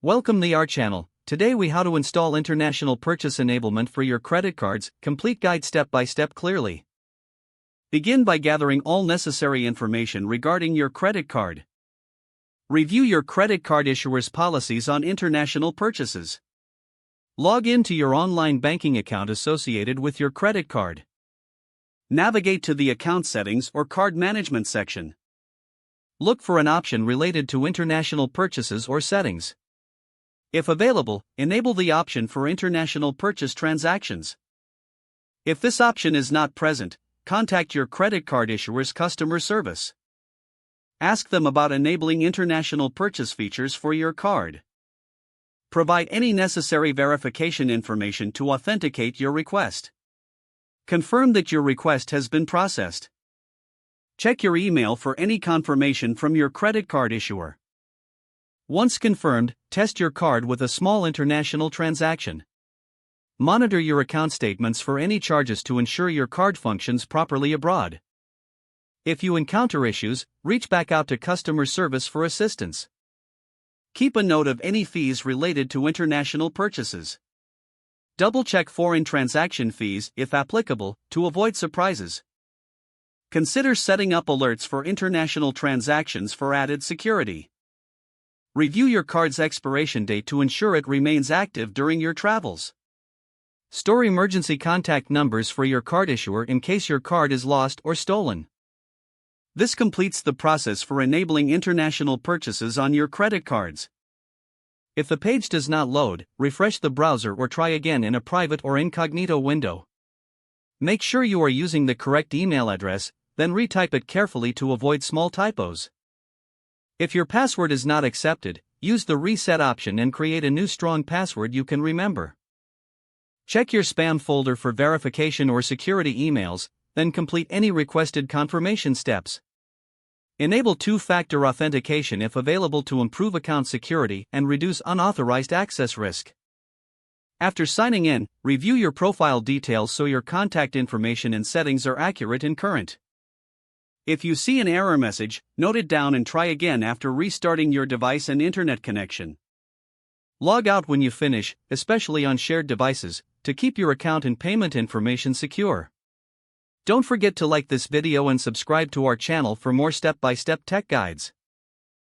Welcome to our channel. Today we how to install international purchase enablement for your credit cards, complete guide step by step clearly. Begin by gathering all necessary information regarding your credit card. Review your credit card issuer's policies on international purchases. Log in to your online banking account associated with your credit card. Navigate to the account settings or card management section. Look for an option related to international purchases or settings. If available, enable the option for international purchase transactions. If this option is not present, contact your credit card issuer's customer service. Ask them about enabling international purchase features for your card. Provide any necessary verification information to authenticate your request. Confirm that your request has been processed. Check your email for any confirmation from your credit card issuer. Once confirmed, test your card with a small international transaction. Monitor your account statements for any charges to ensure your card functions properly abroad. If you encounter issues, reach back out to customer service for assistance. Keep a note of any fees related to international purchases. Double-check foreign transaction fees, if applicable, to avoid surprises. Consider setting up alerts for international transactions for added security. Review your card's expiration date to ensure it remains active during your travels. Store emergency contact numbers for your card issuer in case your card is lost or stolen. This completes the process for enabling international purchases on your credit cards. If the page does not load, refresh the browser or try again in a private or incognito window. Make sure you are using the correct email address, then retype it carefully to avoid small typos. If your password is not accepted, use the reset option and create a new strong password you can remember. Check your spam folder for verification or security emails, then complete any requested confirmation steps. Enable two-factor authentication if available to improve account security and reduce unauthorized access risk. After signing in, review your profile details so your contact information and settings are accurate and current. If you see an error message, note it down and try again after restarting your device and internet connection. Log out when you finish, especially on shared devices, to keep your account and payment information secure. Don't forget to like this video and subscribe to our channel for more step-by-step tech guides.